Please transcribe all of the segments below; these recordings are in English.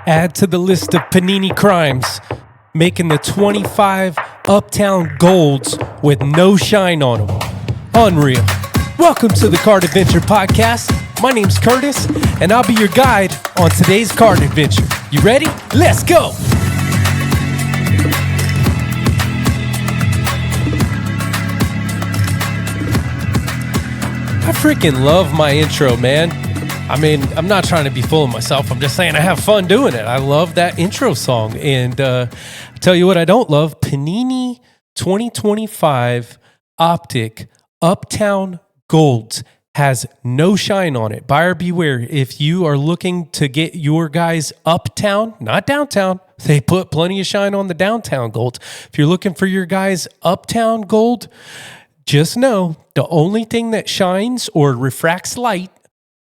Add to the list of Panini crimes, making the 25 Uptown Golds with no shine on them. Unreal. Welcome to the Card Adventure Podcast. My name's Curtis, and I'll be your guide on today's card adventure. You ready? Let's go! I freaking love my intro, man. I mean, I'm not trying to be full of myself. I'm just saying I have fun doing it. I love that intro song. And I tell you what I don't love. Panini 2025 Optic Uptown Golds has no shine on it. Buyer beware. If you are looking to get your guys uptown, not downtown, they put plenty of shine on the downtown gold. If you're looking for your guys uptown gold, just know the only thing that shines or refracts light,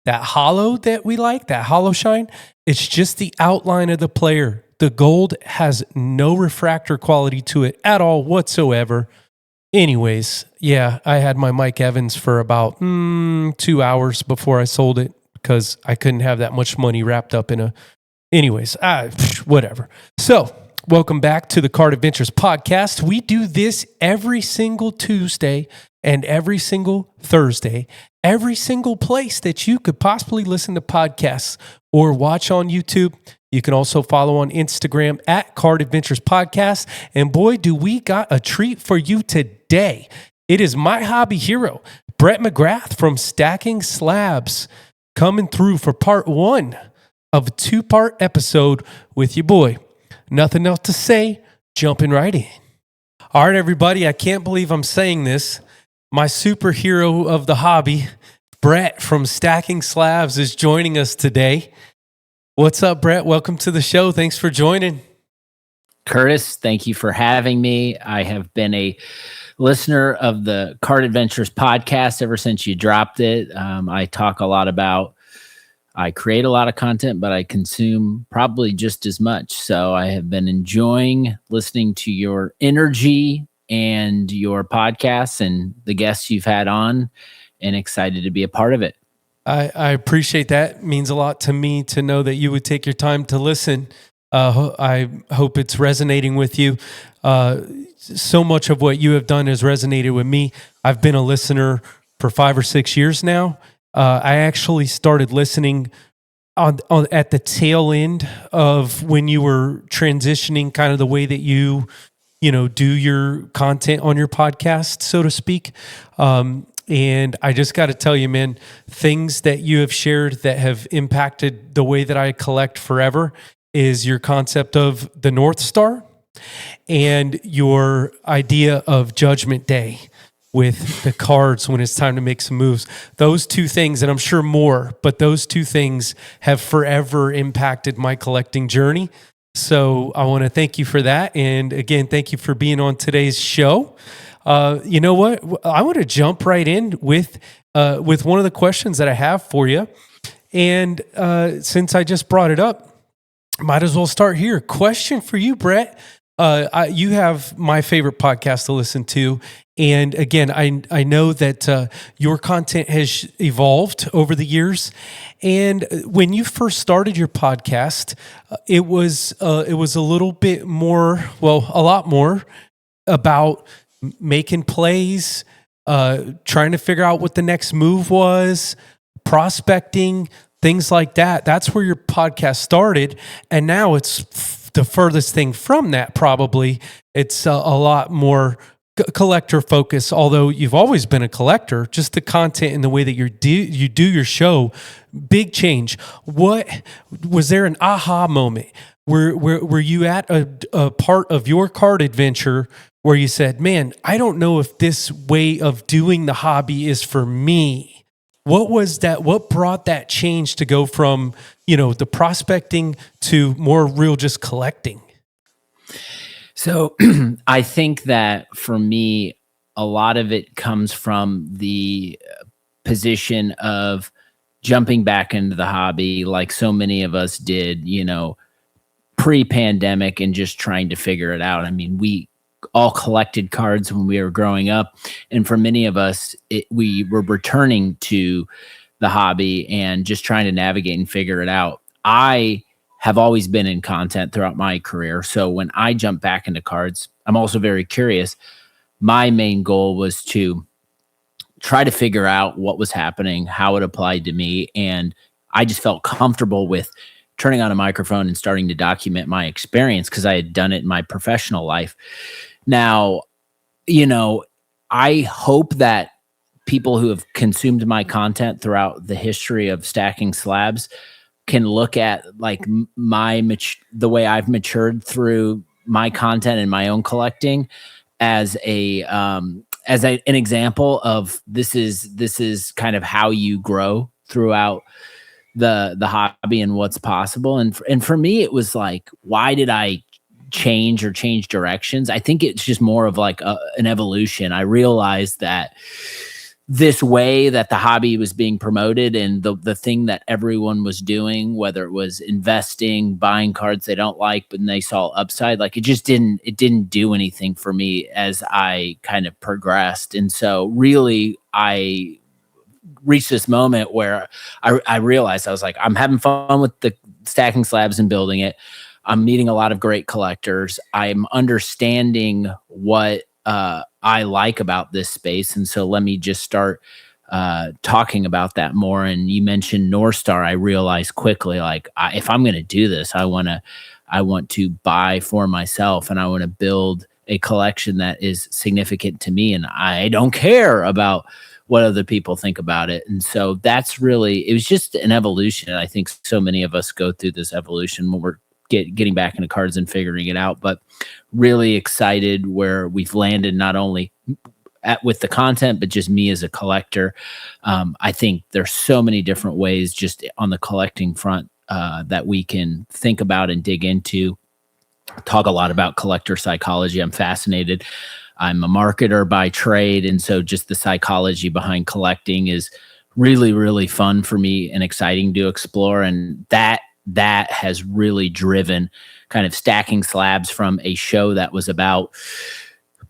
that hollow that we like, that hollow shine, it's just the outline of the player. The gold has no refractor quality to it at all whatsoever. Anyways, yeah, I had my Mike Evans for about 2 hours before I sold it because I couldn't have that much money wrapped up in a... Anyways, whatever. So, welcome back to the Card Adventures Podcast. We do this every single Tuesday and every single Thursday, every single place that you could possibly listen to podcasts or watch on YouTube. You can also follow on Instagram at Card Adventures Podcast. And boy, do we got a treat for you today. It is my hobby hero, Brett McGrath from Stacking Slabs, coming through for part one of a two-part episode with your boy. Nothing else to say, jumping right in. All right, everybody, I can't believe I'm saying this. My superhero of the hobby, Brett from Stacking Slabs, is joining us today. What's up, Brett? Welcome to the show. Thanks for joining. Curtis, thank you for having me. I have been a listener of the Card Adventures Podcast ever since you dropped it. I create a lot of content, but I consume probably just as much. So I have been enjoying listening to your energy and your podcasts and the guests you've had on, and excited to be a part of it. I appreciate that. It means a lot to me to know that you would take your time to listen. I hope it's resonating with you. So much of what you have done has resonated with me. I've been a listener for 5 or 6 years now. I actually started listening on at the tail end of when you were transitioning, kind of the way that you do your content on your podcast, so to speak. And I just got to tell you, man, things that you have shared that have impacted the way that I collect forever is your concept of the North Star and your idea of Judgment Day with the cards when it's time to make some moves. Those two things, and I'm sure more, but those two things have forever impacted my collecting journey. So I want to thank you for that. And again, thank you for being on today's show. You know what? I want to jump right in with one of the questions that I have for you. And since I just brought it up, might as well start here. Question for you, Brett. You have my favorite podcast to listen to. And again, I know that your content has evolved over the years. And when you first started your podcast, it was a little bit more, a lot more about making plays, trying to figure out what the next move was, prospecting, things like that. That's where your podcast started. And now it's the furthest thing from that, probably. It's a lot more collector focus, although you've always been a collector. Just the content and the way that you do your show, big change. What was there an aha moment? Were you at a part of your card adventure where you said, man, I don't know if this way of doing the hobby is for me? What was that? What brought that change to go from, the prospecting to more real just collecting? So I think that for me, a lot of it comes from the position of jumping back into the hobby like so many of us did, pre-pandemic, and just trying to figure it out. I mean, we all collected cards when we were growing up, and for many of us, we were returning to the hobby and just trying to navigate and figure it out. I have always been in content throughout my career. So when I jump back into cards, I'm also very curious. My main goal was to try to figure out what was happening, how it applied to me. And I just felt comfortable with turning on a microphone and starting to document my experience because I had done it in my professional life. Now, I hope that people who have consumed my content throughout the history of stacking slabs can look at like the way I've matured through my content and my own collecting as an example of this is kind of how you grow throughout the hobby and what's possible. And for me, it was like, why did I change directions? I think it's just more of like an evolution. I realized that this way that the hobby was being promoted and the thing that everyone was doing, whether it was investing, buying cards they don't like, but then they saw upside, like it didn't do anything for me as I kind of progressed. And so really I reached this moment where I realized I was like, I'm having fun with the stacking slabs and building it. I'm meeting a lot of great collectors. I'm understanding what I like about this space. And so let me just start talking about that more. And you mentioned North Star. I realized quickly, like, if I'm going to do this, I want to buy for myself, and I want to build a collection that is significant to me. And I don't care about what other people think about it. And so it was just an evolution. I think so many of us go through this evolution when we're getting back into cards and figuring it out, but really excited where we've landed, not only with the content, but just me as a collector. I think there's so many different ways just on the collecting front that we can think about and dig into. Talk a lot about collector psychology. I'm fascinated. I'm a marketer by trade. And so just the psychology behind collecting is really, really fun for me and exciting to explore. And that has really driven kind of stacking slabs from a show that was about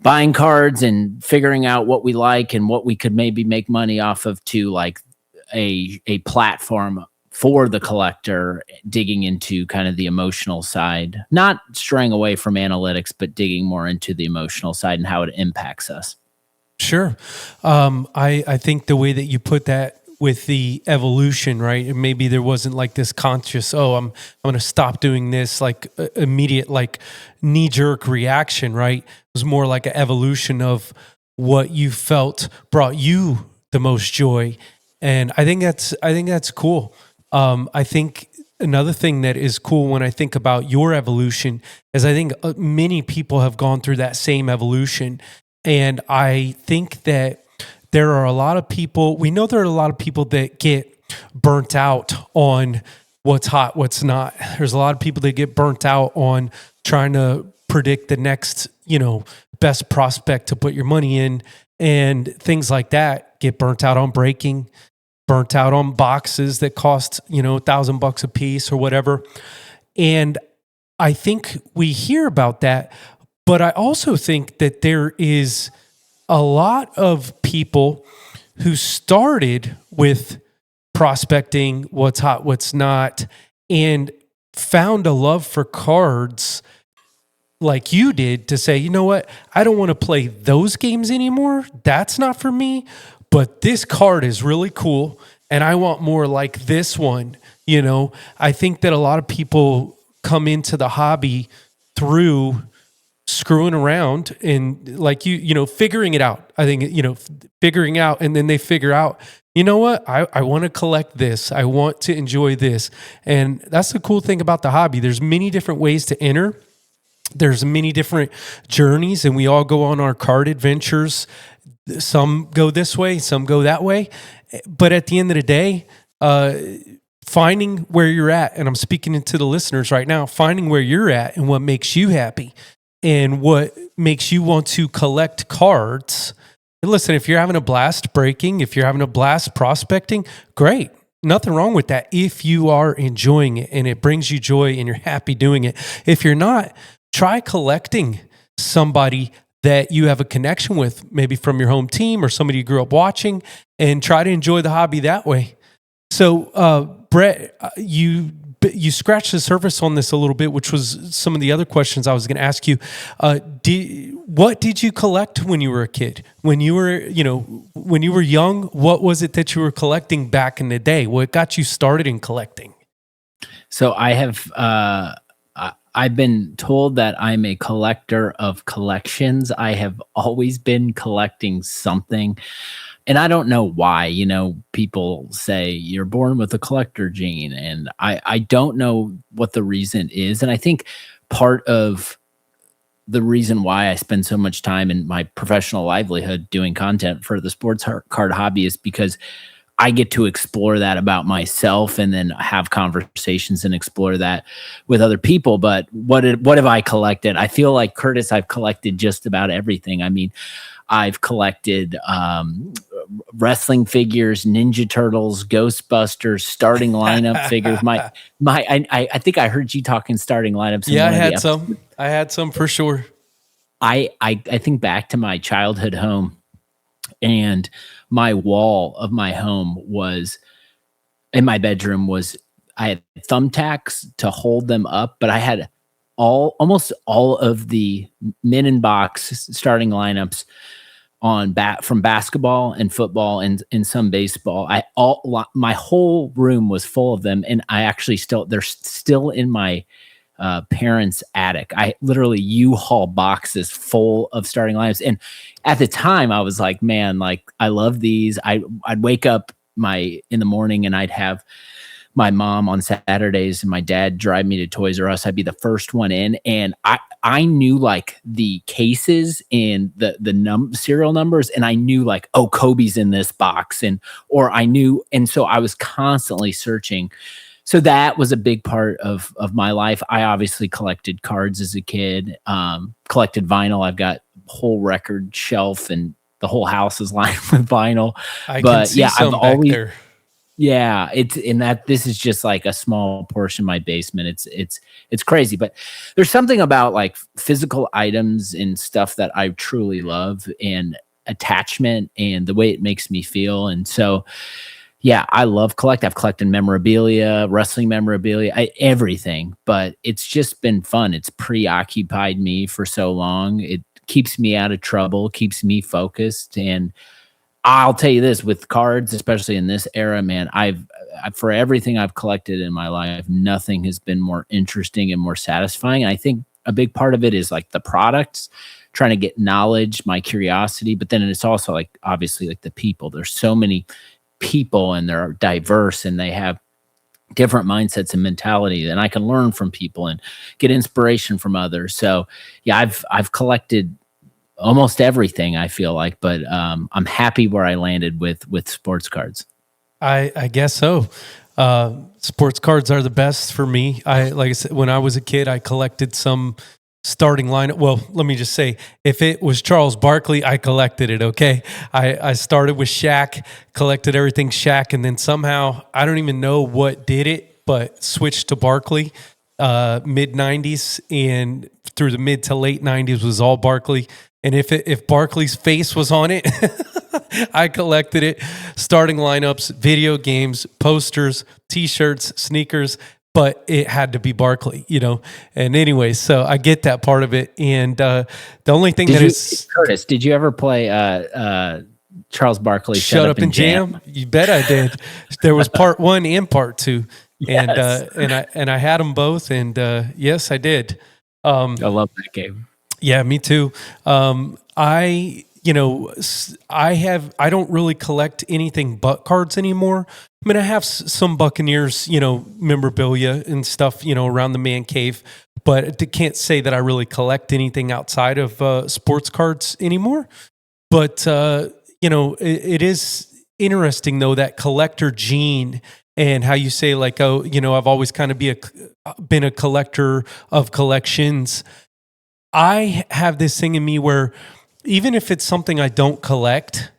buying cards and figuring out what we like and what we could maybe make money off of, to like a platform for the collector, digging into kind of the emotional side, not straying away from analytics, but digging more into the emotional side and how it impacts us. Sure. I think the way that you put that with the evolution, right? And maybe there wasn't like this conscious, I'm going to stop doing this, like immediate, like knee-jerk reaction, right? It was more like an evolution of what you felt brought you the most joy. And I think that's cool. I think another thing that is cool when I think about your evolution is I think many people have gone through that same evolution. And I think that there are a lot of people, we know there are a lot of people that get burnt out on what's hot, what's not. There's a lot of people that get burnt out on trying to predict the next, best prospect to put your money in, and things like that. Get burnt out on breaking, burnt out on boxes that cost, $1,000 a piece or whatever. And I think we hear about that, but I also think that there is a lot of people who started with prospecting, what's hot, what's not, and found a love for cards like you did, to say, you know what, I don't want to play those games anymore. That's not for me, but this card is really cool and I want more like this one. I think that a lot of people come into the hobby through screwing around and like figuring it out. I think, figuring out, and then they figure out, you know what, I want to collect this. I want to enjoy this. And that's the cool thing about the hobby. There's many different ways to enter. There's many different journeys, and we all go on our card adventures. Some go this way, some go that way. But at the end of the day, finding where you're at, and I'm speaking into the listeners right now, finding where you're at and what makes you happy and what makes you want to collect cards. And listen, if you're having a blast breaking, if you're having a blast prospecting, great. Nothing wrong with that if you are enjoying it and it brings you joy and you're happy doing it. If you're not, try collecting somebody that you have a connection with, maybe from your home team or somebody you grew up watching, and try to enjoy the hobby that way. So, Brett, you you scratched the surface on this a little bit, which was some of the other questions I was going to ask you. What did you collect when you were a kid? When you were young, what was it that you were collecting back in the day? What got you started in collecting? So I've been told that I'm a collector of collections. I have always been collecting something. And I don't know why, people say you're born with a collector gene. And I don't know what the reason is. And I think part of the reason why I spend so much time in my professional livelihood doing content for the sports card hobby is because I get to explore that about myself and then have conversations and explore that with other people. But what have I collected? I feel like, Curtis, I've collected just about everything. I mean, I've collected wrestling figures, Ninja Turtles, Ghostbusters, starting lineup figures. I think I heard you talking starting lineups. Yeah, I had some for sure. I think back to my childhood home, and my wall of my home was in my bedroom was I had thumbtacks to hold them up, but I had almost all of the men in box starting lineups from basketball and football and some baseball. My whole room was full of them, and they're still in my parents' attic. I literally U-Haul boxes full of starting lineups. And at the time I was like, man, like I love these. I'd wake up in the morning and I'd have my mom on Saturdays and my dad drive me to Toys R Us. I'd be the first one in. And I knew like the cases and the serial numbers. And I knew like, oh, Kobe's in this box. And so I was constantly searching. So that was a big part of my life. I obviously collected cards as a kid, collected vinyl. I've got a whole record shelf and the whole house is lined with vinyl. I've always there. Yeah, this is just like a small portion of my basement. It's crazy, but there's something about like physical items and stuff that I truly love, and attachment and the way it makes me feel. And so, yeah, I love collect. I've collected memorabilia, wrestling memorabilia, everything, but it's just been fun. It's preoccupied me for so long. It keeps me out of trouble, keeps me focused. And I'll tell you this, with cards, especially in this era, man, for everything I've collected in my life, nothing has been more interesting and more satisfying. And I think a big part of it is like the products, trying to get knowledge, my curiosity, but then it's also like, obviously, like the people. There's so many people and they're diverse and they have different mindsets and mentality, and I can learn from people and get inspiration from others. So yeah, I've collected almost everything, I feel like, but I'm happy where I landed with sports cards. I guess so. Sports cards are the best for me. Like I said, when I was a kid, I collected some starting lineup. Well, let me just say, if it was Charles Barkley, I collected it. Okay. I started with Shaq, collected everything Shaq. And then somehow, I don't even know what did it, but switched to Barkley, mid 90s, and through the mid to late 90s was all Barkley. And if Barkley's face was on it, I collected it. Starting lineups, video games, posters, T-shirts, sneakers, but it had to be Barkley, And anyways, so I get that part of it. And the only thing Curtis, did you ever play Charles Barkley Shut Up and Jam? You bet I did. There was part 1 and part 2. Yes. And I had them both. And yes, I did. I love that game. Yeah, me too. I don't really collect anything but cards anymore. I mean, I have some Buccaneers, memorabilia and stuff, around the man cave, but I can't say that I really collect anything outside of sports cards anymore. But, it is interesting though, that collector gene, and how you say like, oh, I've always kind of been a collector of collections. I have this thing in me where even if it's something I don't collect,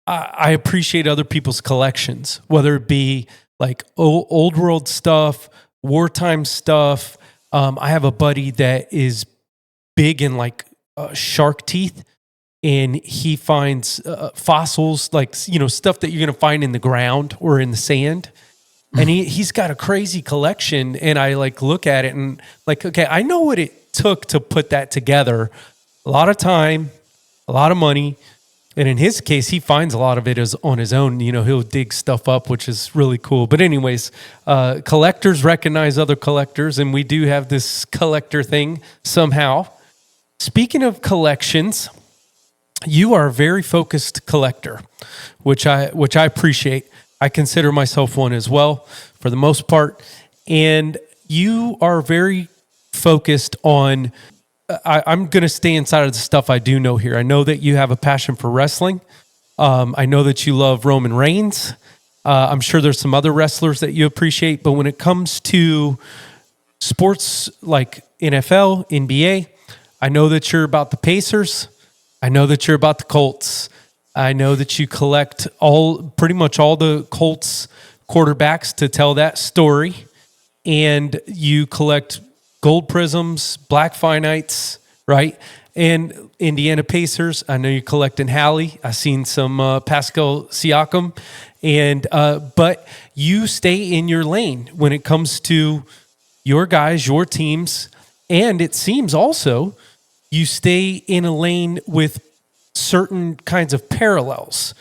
I appreciate other people's collections, whether it be like old world stuff, wartime stuff. I have a buddy that is big in like shark teeth, and he finds fossils, like, stuff that you're going to find in the ground or in the sand. and he's got a crazy collection. And I like look at it and like, okay, I know what it took to put that together. A lot of time, a lot of money. And in his case, he finds a lot of it is on his own. You know, he'll dig stuff up, which is really cool. But anyways, collectors recognize other collectors, and we do have this collector thing somehow. Speaking of collections, you are a very focused collector, which I appreciate. I consider myself one as well, for the most part. And you are very focused on. I'm going to stay inside of the stuff I do know here. I know that you have a passion for wrestling. I know that you love Roman Reigns. I'm sure there's some other wrestlers that you appreciate. But when it comes to sports like NFL, NBA, I know that you're about the Pacers. I know that you're about the Colts. I know that you collect pretty much all the Colts quarterbacks to tell that story. And you collect gold prisms, black finites, right? And Indiana Pacers. I know you're collecting Hallie. I've seen some Pascal Siakam. And but you stay in your lane when it comes to your guys, your teams. And it seems also you stay in a lane with certain kinds of parallels.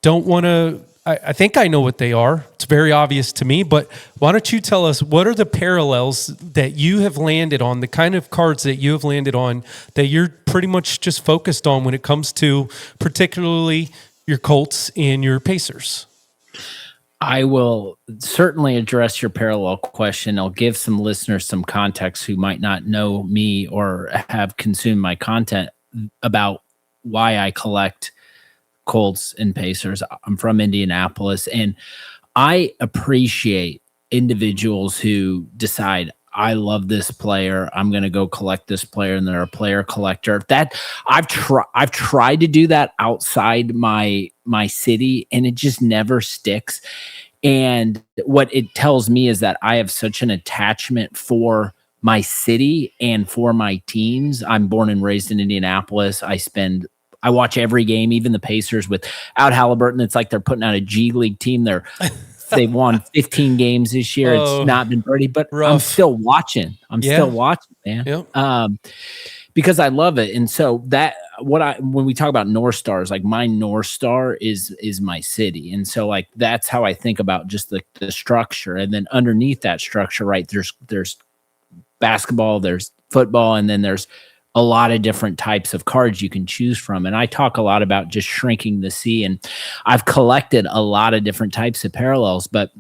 Don't want to... I think I know what they are. It's very obvious to me, but why don't you tell us what are the parallels that you have landed on, the kind of cards that you have landed on that you're pretty much just focused on when it comes to particularly your Colts and your Pacers? I will certainly address your parallel question. I'll give some listeners some context who might not know me or have consumed my content about why I collect Colts and Pacers. I'm from Indianapolis, and I appreciate individuals who decide, I love this player, I'm going to go collect this player, and they're a player collector. That I've tried to do that outside my city, and it just never sticks. And what it tells me is that I have such an attachment for my city and for my teams. I'm born and raised in Indianapolis. I watch every game, even the Pacers without Halliburton. It's like they're putting out a G League team. They've won 15 games this year. It's not been pretty, but rough. I'm still watching. Still watching, man. Yep. Because I love it. And so when we talk about North Stars, like my North Star is my city. And so like, that's how I think about just the structure. And then underneath that structure, right, there's basketball, there's football, and then there's a lot of different types of cards you can choose from. And I talk a lot about just shrinking the sea, and I've collected a lot of different types of parallels. But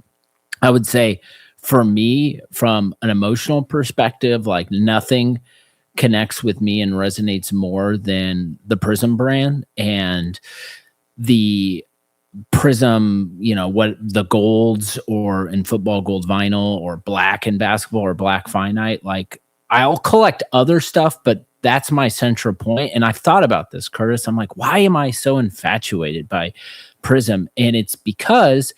I would say for me, from an emotional perspective, like nothing connects with me and resonates more than the Prizm brand and the Prizm, what the golds, or in football gold vinyl, or black in basketball, or black finite. Like I'll collect other stuff, but that's my central point. And I've thought about this, Curtis. I'm like, why am I so infatuated by Prizm? And it's because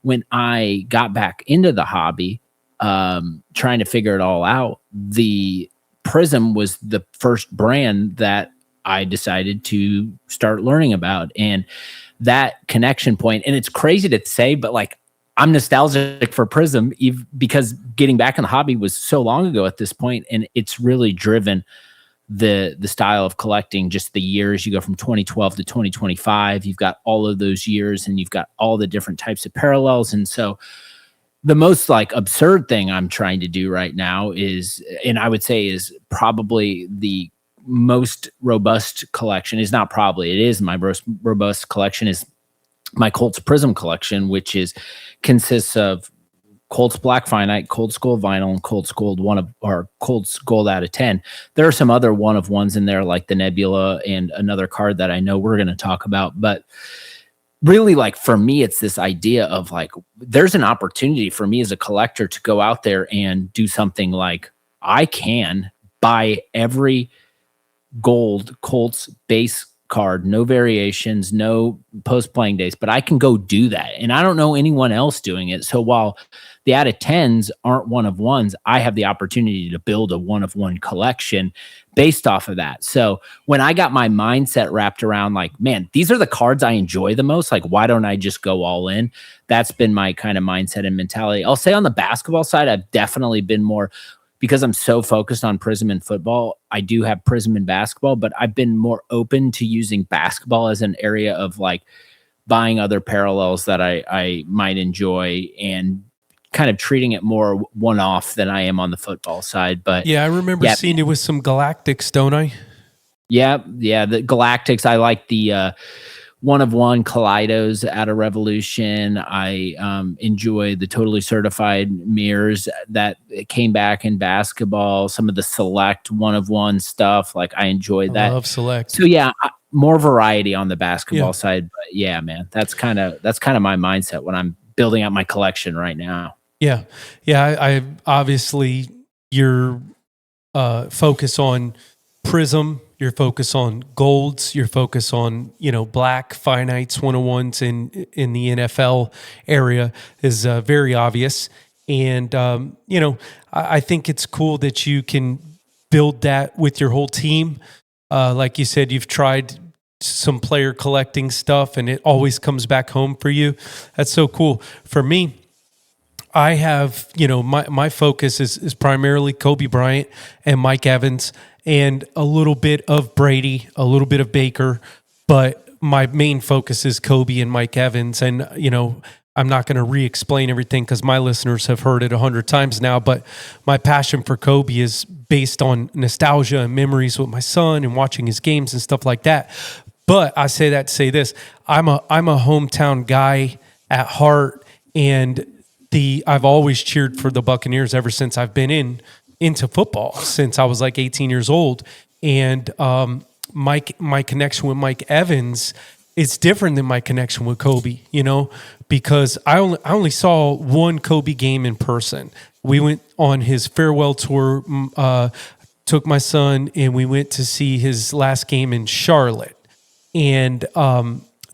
when I got back into the hobby, trying to figure it all out, the Prizm was the first brand that I decided to start learning about. And that connection point, and it's crazy to say, but like I'm nostalgic for Prizm because getting back in the hobby was so long ago at this point, and it's really driven the style of collecting. Just the years, you go from 2012 to 2025, you've got all of those years, and you've got all the different types of parallels. And so the most like absurd thing I'm trying to do right now is, and I would say is probably the most robust collection, is not probably, it is my most robust collection, is my Colts Prizm collection, which consists of Colts Black Finite, Colts Gold Vinyl, and Colts Gold Colts Gold out of 10. There are some other one of ones in there, like the Nebula and another card that I know we're going to talk about. But really, like for me, it's this idea of like, there's an opportunity for me as a collector to go out there and do something like I can buy every gold Colts base card, no variations, no post playing days, but I can go do that. And I don't know anyone else doing it. So while the out of 10s aren't one of ones, I have the opportunity to build a one of one collection based off of that. So when I got my mindset wrapped around like, man, these are the cards I enjoy the most. Like, why don't I just go all in? That's been my kind of mindset and mentality. I'll say on the basketball side, I've definitely been more, because I'm so focused on Prizm and football. I do have Prizm and basketball, but I've been more open to using basketball as an area of like buying other parallels that I might enjoy and kind of treating it more one-off than I am on the football side. But Yeah, I remember seeing it with some Galactics, don't I? Yeah, the Galactics. I like the one of one Kaleidos out of Revolution. I enjoy the totally certified mirrors that came back in basketball. Some of the select one of one stuff, like I enjoyed that. I love select. So yeah, more variety on the basketball side. But yeah, man, that's kind of my mindset when I'm building out my collection right now. Yeah, I obviously your focus on Prizm, your focus on golds, your focus on black finites, 101s in the NFL area is very obvious, and I think it's cool that you can build that with your whole team. Like you said, you've tried some player collecting stuff, and it always comes back home for you. That's so cool. For me, I have, my focus is primarily Kobe Bryant and Mike Evans and a little bit of Brady, a little bit of Baker, but my main focus is Kobe and Mike Evans. And, I'm not going to re-explain everything because my listeners have heard it 100 times now, but my passion for Kobe is based on nostalgia and memories with my son and watching his games and stuff like that. But I say that to say this, I'm a hometown guy at heart, and I've always cheered for the Buccaneers ever since I've been into football, since I was like 18 years old. And my connection with Mike Evans is different than my connection with Kobe, because I only saw one Kobe game in person. We went on his farewell tour, took my son, and we went to see his last game in Charlotte. And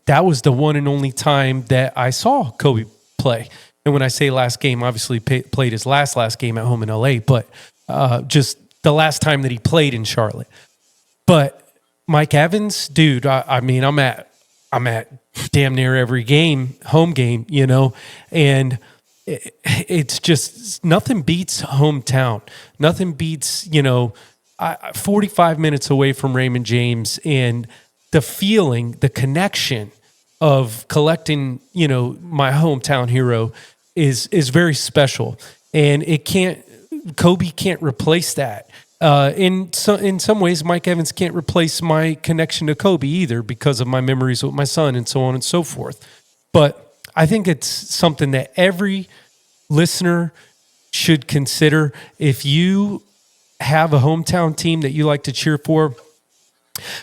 that was the one and only time that I saw Kobe play. And when I say last game, obviously played his last game at home in LA, but just the last time that he played in Charlotte. But Mike Evans, dude, I mean, I'm at damn near every home game, and it's just nothing beats hometown. Nothing beats, 45 minutes away from Raymond James, and the feeling, the connection of collecting, my hometown hero is very special, and Kobe can't replace that. In some ways, Mike Evans can't replace my connection to Kobe either because of my memories with my son and so on and so forth. But I think it's something that every listener should consider. If you have a hometown team that you like to cheer for,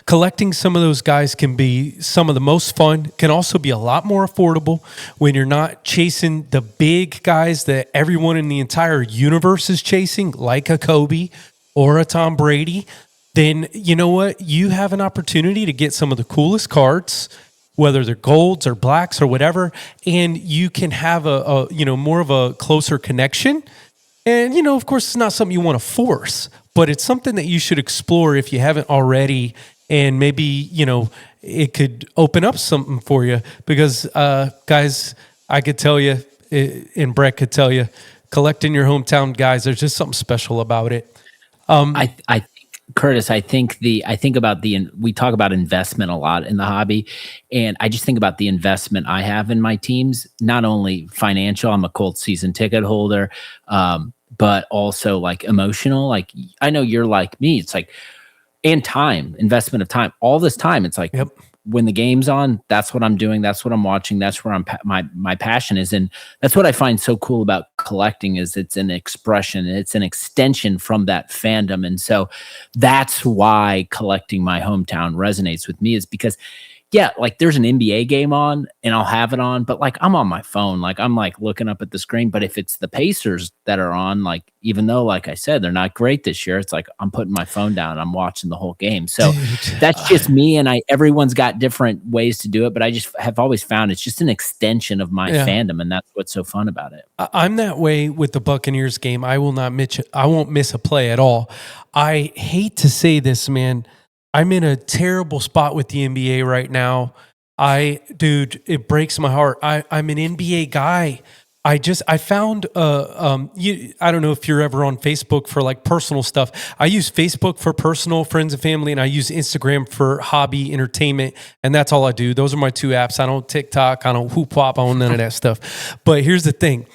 collecting some of those guys can be some of the most fun, can also be a lot more affordable when you're not chasing the big guys that everyone in the entire universe is chasing, like a Kobe or a Tom Brady. Then you know what? You have an opportunity to get some of the coolest cards, whether they're golds or blacks or whatever, and you can have a more of a closer connection. And, of course, it's not something you want to force, but it's something that you should explore if you haven't already. And maybe, it could open up something for you because, guys, I could tell you, and Brett could tell you, collecting your hometown guys, there's just something special about it. I think, Curtis, we talk about investment a lot in the hobby, and I just think about the investment I have in my teams, not only financial, I'm a Colts season ticket holder, but also like emotional. Like I know you're like me. It's like, and time, investment of time, all this time. It's like, when the game's on, that's what I'm doing. That's what I'm watching. That's where my passion is. And that's what I find so cool about collecting is it's an expression. It's an extension from that fandom. And so that's why collecting my hometown resonates with me, is because yeah, like there's an NBA game on and I'll have it on, but like I'm on my phone, like I'm like looking up at the screen. But if it's the Pacers that are on, like even though, like I said, they're not great this year, it's like I'm putting my phone down and I'm watching the whole game. So that's just me, and everyone's got different ways to do it, but I just have always found it's just an extension of my fandom, and that's what's so fun about it. I'm that way with the Buccaneers game. I won't miss a play at all. I hate to say this, man. I'm in a terrible spot with the NBA right now. Dude, it breaks my heart. I'm an NBA guy. I found I don't know if you're ever on Facebook for like personal stuff. I use Facebook for personal, friends and family, and I use Instagram for hobby entertainment, and that's all I do. Those are my two apps. I don't TikTok, I don't Hoop Hop, I don't none of that stuff. But here's the thing.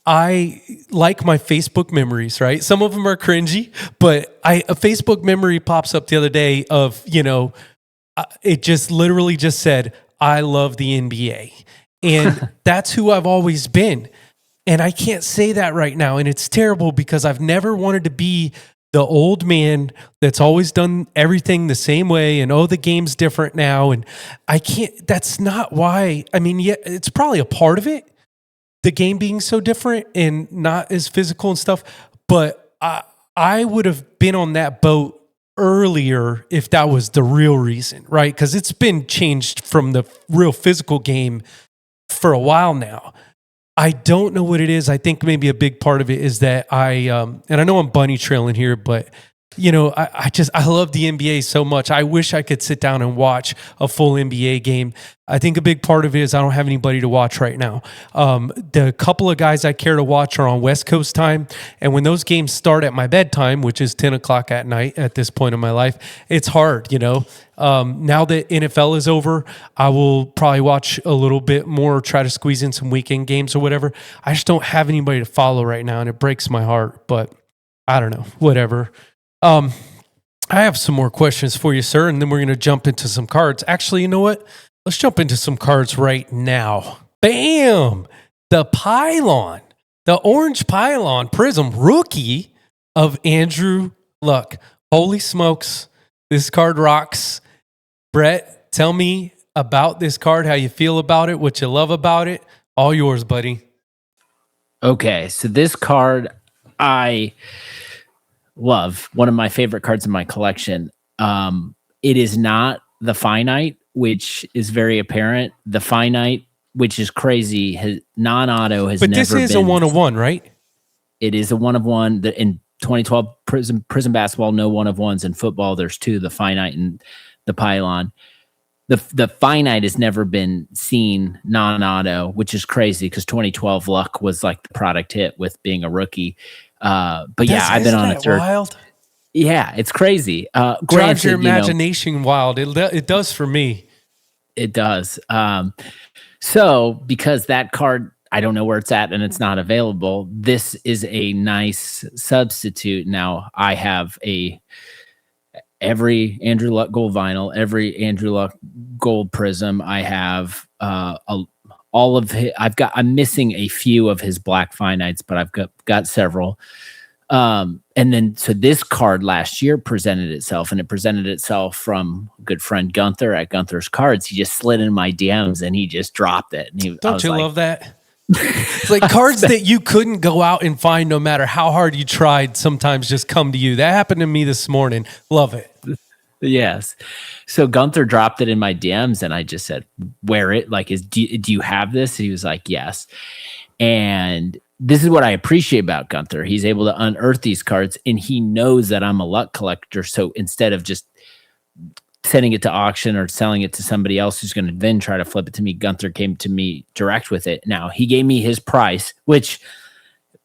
I like my Facebook memories, right? Some of them are cringy, but a Facebook memory pops up the other day of, it just literally just said, I love the NBA. And that's who I've always been. And I can't say that right now. And it's terrible because I've never wanted to be the old man that's always done everything the same way. And, the game's different now. And I can't, that's not why. I mean, yeah, it's probably a part of it, the game being so different and not as physical and stuff. But I would have been on that boat earlier if that was the real reason, right? Because it's been changed from the real physical game for a while now. I don't know what it is. I think maybe a big part of it is that and I know I'm bunny trailing here, but I love the NBA so much. I wish I could sit down and watch a full NBA game. I think a big part of it is I don't have anybody to watch right now. The couple of guys I care to watch are on West Coast time. And when those games start at my bedtime, which is 10 o'clock at night at this point in my life, it's hard, Now that NFL is over, I will probably watch a little bit more, try to squeeze in some weekend games or whatever. I just don't have anybody to follow right now, and it breaks my heart. But I don't know, whatever. I have some more questions for you, sir, and then we're going to jump into some cards. Actually, you know what? Let's jump into some cards right now. Bam! The Pylon, the orange Pylon Prizm rookie of Andrew Luck. Holy smokes, this card rocks. Brett, tell me about this card, how you feel about it, what you love about it. All yours, buddy. Okay, so this card I love, one of my favorite cards in my collection. It is not the Finite, which is very apparent. The Finite, which is crazy, non-auto has never been. But this is a 1-of-1, right? It is a 1-of-1. In 2012 Prizm basketball, no 1-of-1s. In football, there's two, the Finite and the Pylon. The Finite has never been seen non-auto, which is crazy because 2012 Luck was like the product hit with being a rookie. But yeah, I've been on a third. Wild? Yeah, it's crazy. Drives your imagination wild. It does for me. It does. So because that card, I don't know where it's at and it's not available, this is a nice substitute. Now I have every Andrew Luck gold vinyl, every Andrew Luck gold Prizm. I have all of his. I'm missing a few of his black Finites, but I've got several. And then so this card last year presented itself, and it presented itself from a good friend Gunther at Gunther's Cards. He just slid in my DMs and he just dropped it. And don't you love that? It's like cards that you couldn't go out and find no matter how hard you tried, sometimes just come to you. That happened to me this morning. Love it. Yes. So Gunther dropped it in my DMs and I just said, wear it. Like, do you have this? And he was like, yes. And this is what I appreciate about Gunther. He's able to unearth these cards and he knows that I'm a Luck collector. So instead of just sending it to auction or selling it to somebody else who's going to then try to flip it to me, Gunther came to me direct with it. Now, he gave me his price, which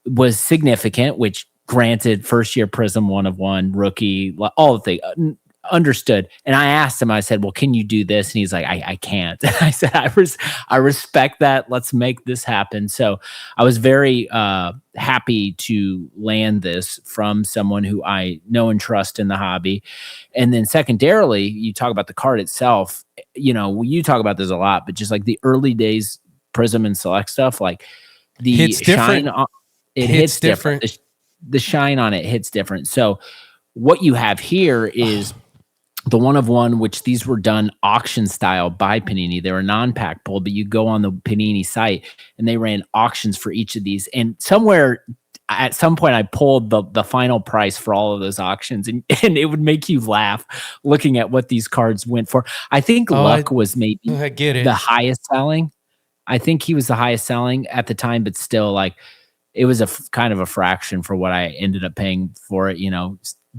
was significant, which granted first year Prizm 1-of-1 rookie, all the things. Understood. And I asked him, I said, well, can you do this? And he's like, I can't. I said, I respect that. Let's make this happen. So I was very happy to land this from someone who I know and trust in the hobby. And then secondarily, you talk about the card itself. You talk about this a lot, but just like the early days Prizm and Select stuff, like the shine, it hits different. The shine on it hits different. So what you have here is the one of one, which these were done auction style by Panini. They were non-pack pulled, but you go on the Panini site and they ran auctions for each of these. And somewhere at some point I pulled the final price for all of those auctions, and it would make you laugh looking at what these cards went for. I think Luck was maybe I get it. the highest selling. I think he was the highest selling at the time, but still, like, it was a kind of a fraction for what I ended up paying for it,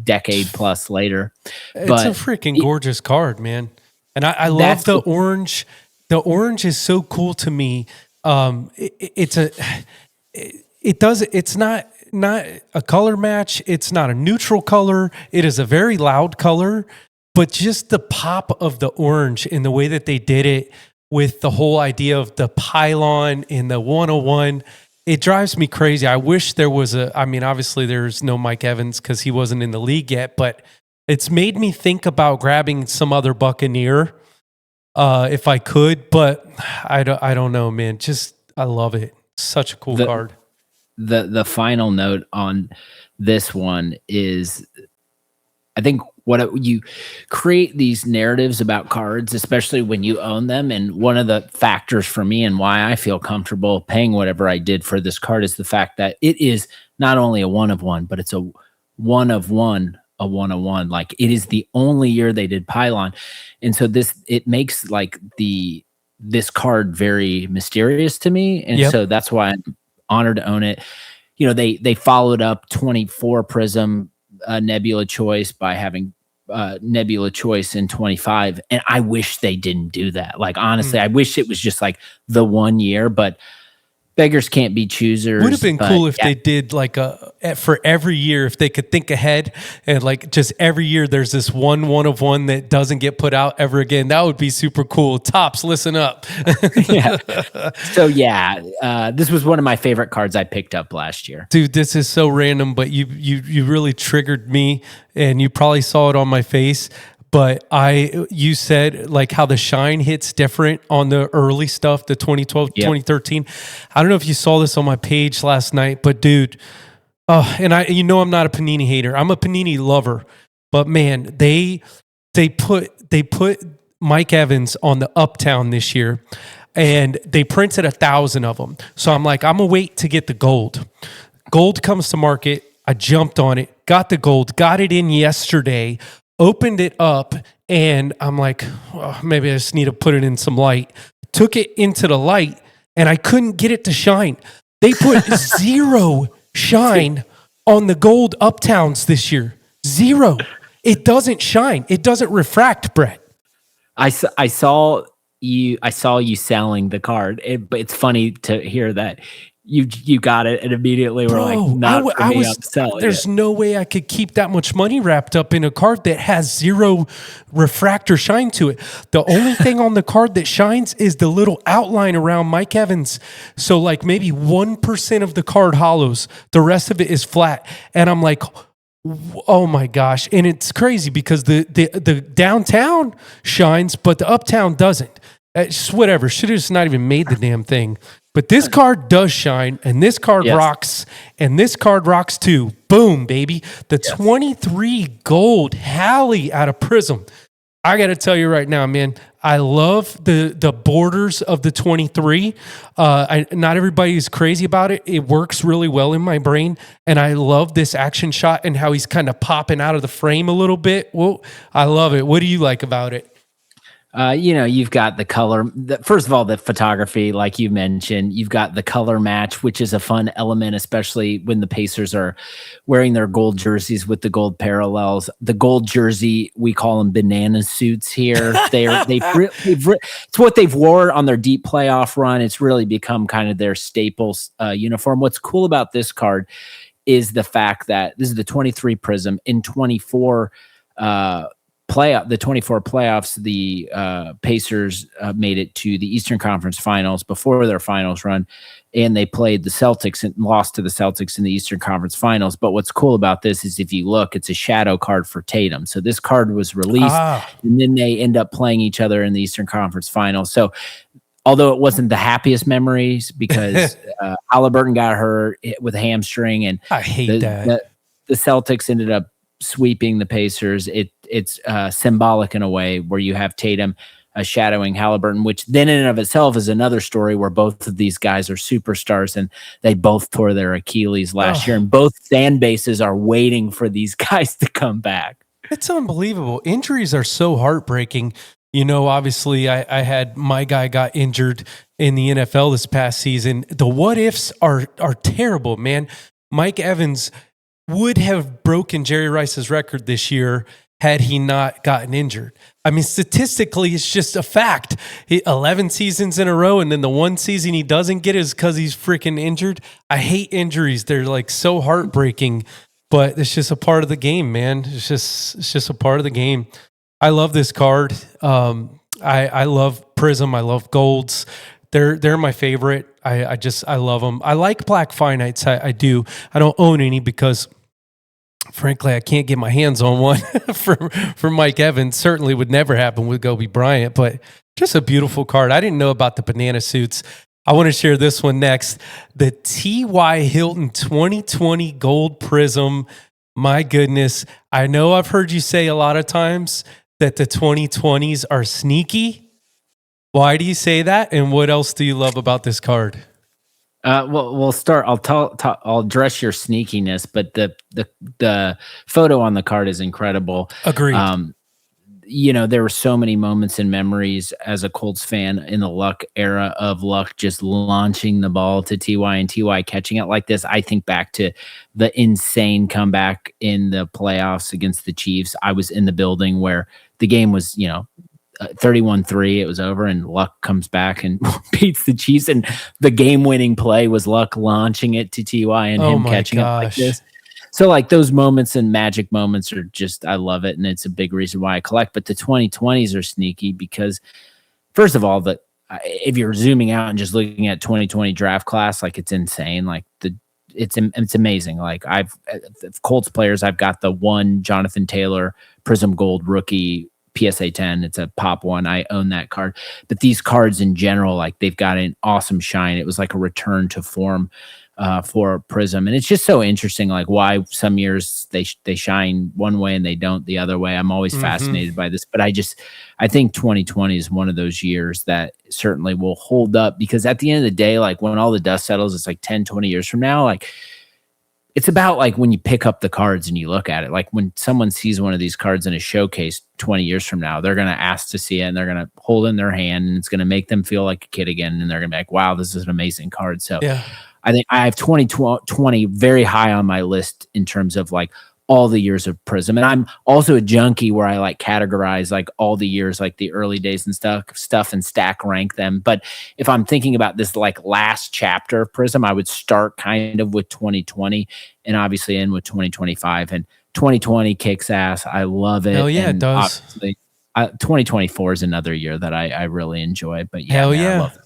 decade plus later. It's a freaking gorgeous card, man. And I love the orange. The orange is so cool to me. It's not a color match. It's not a neutral color. It is a very loud color, but just the pop of the orange in the way that they did it with the whole idea of the pylon in the 101, it drives me crazy. I wish there was obviously there's no Mike Evans because he wasn't in the league yet, but it's made me think about grabbing some other Buccaneer if I could, but I don't know, man. Just, I love it. Such a cool card. The final note on this one is, I think you create these narratives about cards, especially when you own them. And one of the factors for me and why I feel comfortable paying whatever I did for this card is the fact that it is not only a one of one, but it's a one of one. Like, it is the only year they did pylon. And so it makes like this card very mysterious to me. And so that's why I'm honored to own it. They followed up 24 Prizm Nebula Choice by having Nebula Choice in 25. And I wish they didn't do that. Like, honestly, I wish it was just like the 1 year, but beggars can't be choosers. Would have been cool if they did like for every year, if they could think ahead and like just every year there's this one of one that doesn't get put out ever again. That would be super cool. Tops, listen up. So this was one of my favorite cards I picked up last year. Dude, this is so random, but you really triggered me, and you probably saw it on my face. But you said like how the shine hits different on the early stuff, the 2012, 2013. I don't know if you saw this on my page last night, but dude, and I'm not a Panini hater. I'm a Panini lover. But man, they put Mike Evans on the Uptown this year, and they printed 1,000 of them. So I'm like, I'm gonna wait to get the gold. Gold comes to market. I jumped on it, got the gold, got it in yesterday. Opened it up, and I'm like, maybe I just need to put it in some light. Took it into the light, and I couldn't get it to shine. They put zero shine on the gold Uptowns this year. Zero. It doesn't shine. It doesn't refract, Brett. I saw you selling the card, but it's funny to hear that you got it and immediately were like, not for me, I'm selling there's no way I could keep that much money wrapped up in a card that has zero refractor shine to it. The only thing on the card that shines is the little outline around Mike Evans. So like maybe 1% of the card hollows. The rest of it is flat. And I'm like, oh my gosh. And it's crazy because the downtown shines, but the Uptown doesn't. It's just whatever. Should have just not even made the damn thing. But this card does shine, and this card rocks, and this card rocks too. Boom, baby. The 23 gold Halley out of Prizm. I got to tell you right now, man, I love the borders of the 23. Not everybody is crazy about it. It works really well in my brain, and I love this action shot and how he's kind of popping out of the frame a little bit. Well, I love it. What do you like about it? You've got the color. First of all, the photography, like you mentioned, you've got the color match, which is a fun element, especially when the Pacers are wearing their gold jerseys with the gold parallels. The gold jersey, we call them banana suits here. It's what they've wore on their deep playoff run. It's really become kind of their staples uniform. What's cool about this card is the fact that this is the 23 Prizm in 24. The 24 playoffs, the Pacers made it to the Eastern Conference Finals before their finals run, and they played the Celtics and lost to the Celtics in the Eastern Conference Finals. But what's cool about this is if you look, it's a shadow card for Tatum. So this card was released, and then they end up playing each other in the Eastern Conference Finals. So although it wasn't the happiest memories because Halliburton got hurt with a hamstring, and I hate that. The Celtics ended up sweeping the Pacers. it's symbolic in a way where you have Tatum shadowing Halliburton, which then in and of itself is another story where both of these guys are superstars and they both tore their Achilles last year, and both fan bases are waiting for these guys to come back. It's unbelievable. Injuries are so heartbreaking. Obviously I had my guy got injured in the NFL this past season. The what ifs are terrible, man. Mike Evans would have broken Jerry Rice's record this year had he not gotten injured. I mean, statistically, it's just a fact. 11 seasons in a row, and then the one season he doesn't get is because he's freaking injured. I hate injuries. They're like so heartbreaking, but it's just a part of the game, man. It's just a part of the game. I love this card. I love Prizm. I love golds. They're my favorite. I love them. I like black finites. I do. I don't own any because, frankly, I can't get my hands on one for Mike Evans. Certainly would never happen with Kobe Bryant, but just a beautiful card. I didn't know about the banana suits. I want to share this one next. The T.Y. Hilton 2020 Gold Prizm. My goodness. I know I've heard you say a lot of times that the 2020s are sneaky. Why do you say that? And what else do you love about this card? Well, we'll start. I'll address your sneakiness, but the photo on the card is incredible. Agreed. There were so many moments and memories as a Colts fan in the Luck era of Luck just launching the ball to Ty and Ty catching it like this. I think back to the insane comeback in the playoffs against the Chiefs. I was in the building where the game was, 31-3, it was over, and Luck comes back and beats the Chiefs, and the game-winning play was Luck launching it to T.Y. and him catching it like this. So, like, those moments and magic moments are just, I love it, and it's a big reason why I collect. But the 2020s are sneaky because, first of all, if you're zooming out and just looking at 2020 draft class, like, it's insane. Like, it's amazing. Like, Colts players, I've got the one Jonathan Taylor Prizm Gold rookie PSA 10. It's a pop one. I own that card. But these cards in general, like, they've got an awesome shine. It was like a return to form for Prizm. And it's just so interesting, like, why some years they shine one way and they don't the other way. I'm always fascinated by this. But I think 2020 is one of those years that certainly will hold up, because at the end of the day, like, when all the dust settles, it's like 10, 20 years from now, like, it's about like when you pick up the cards and you look at it, like when someone sees one of these cards in a showcase 20 years from now, they're going to ask to see it and they're going to hold it in their hand and it's going to make them feel like a kid again. And they're going to be like, wow, this is an amazing card. So yeah. I think I have 2020 very high on my list in terms of like all the years of Prizm. And I'm also a junkie where I like categorize like all the years, like the early days and stuff and stack rank them. But if I'm thinking about this like last chapter of Prizm, I would start kind of with 2020 and obviously end with 2025. And 2020 kicks ass. I love it. Hell yeah, and it does. 2024 is another year that I really enjoy. But yeah, hell man, yeah. I love it.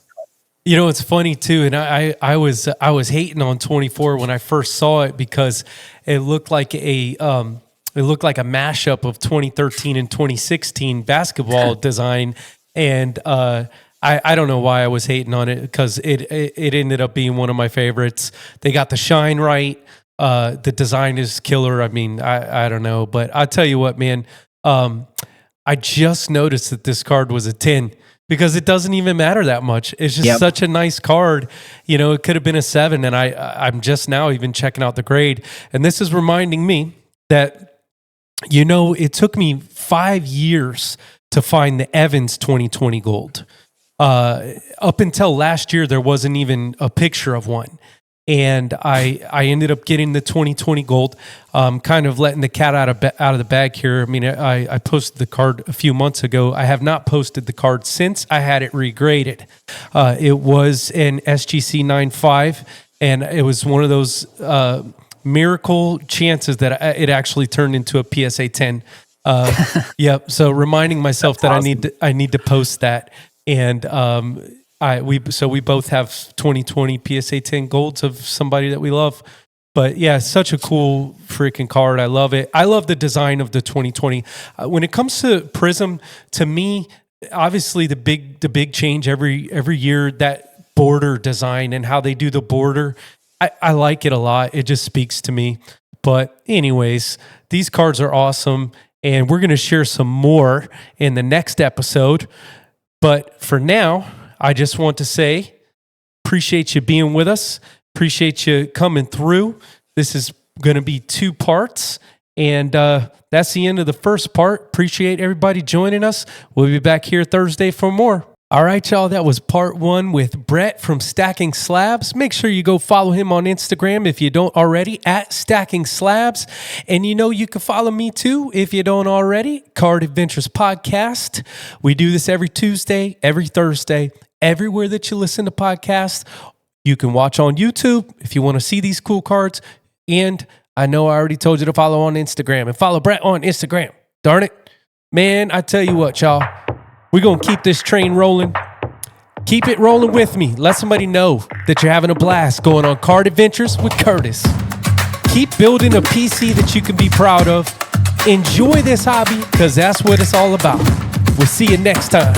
It's funny too, and I was hating on 24 when I first saw it because it looked like a mashup of 2013 and 2016 basketball design, and I don't know why I was hating on it because it ended up being one of my favorites. They got the shine right. The design is killer. I mean, I don't know, but I'll tell you what, man. I just noticed that this card was a 10. Because it doesn't even matter that much. It's just such a nice card. It could have been a 7, and I'm just now even checking out the grade. And this is reminding me that, it took me 5 years to find the Evans 2020 Gold. Up until last year, there wasn't even a picture of one. And I ended up getting the 2020 Gold, kind of letting the cat out of the bag here. I mean, I posted the card a few months ago. I have not posted the card since I had it regraded. It was an SGC 9.5, and it was one of those miracle chances that it actually turned into a PSA 10. Yep. So reminding myself that awesome. I need to post that. And we both have 2020 PSA 10 golds of somebody that we love. But yeah, such a cool freaking card. I love it. I love the design of the 2020. When it comes to Prizm, to me, obviously the big change every year, that border design and how they do the border, I like it a lot. It just speaks to me. But anyways, these cards are awesome. and we're going to share some more in the next episode. But for now, I just want to say, appreciate you being with us. Appreciate you coming through. This is going to be 2 parts, and that's the end of the first part. Appreciate everybody joining us. We'll be back here Thursday for more. All right, y'all, that was part 1 with Brett from Stacking Slabs. Make sure you go follow him on Instagram if you don't already, at Stacking Slabs. And you can follow me too if you don't already, Card Adventures Podcast. We do this every Tuesday, every Thursday, everywhere that you listen to podcasts. You can watch on YouTube if you want to see these cool cards. And I know I already told you to follow on Instagram and follow Brett on Instagram. Darn it. Man, I tell you what, y'all. We're going to keep this train rolling. Keep it rolling with me. Let somebody know that you're having a blast going on Card Adventures with Curtis. Keep building a PC that you can be proud of. Enjoy this hobby because that's what it's all about. We'll see you next time.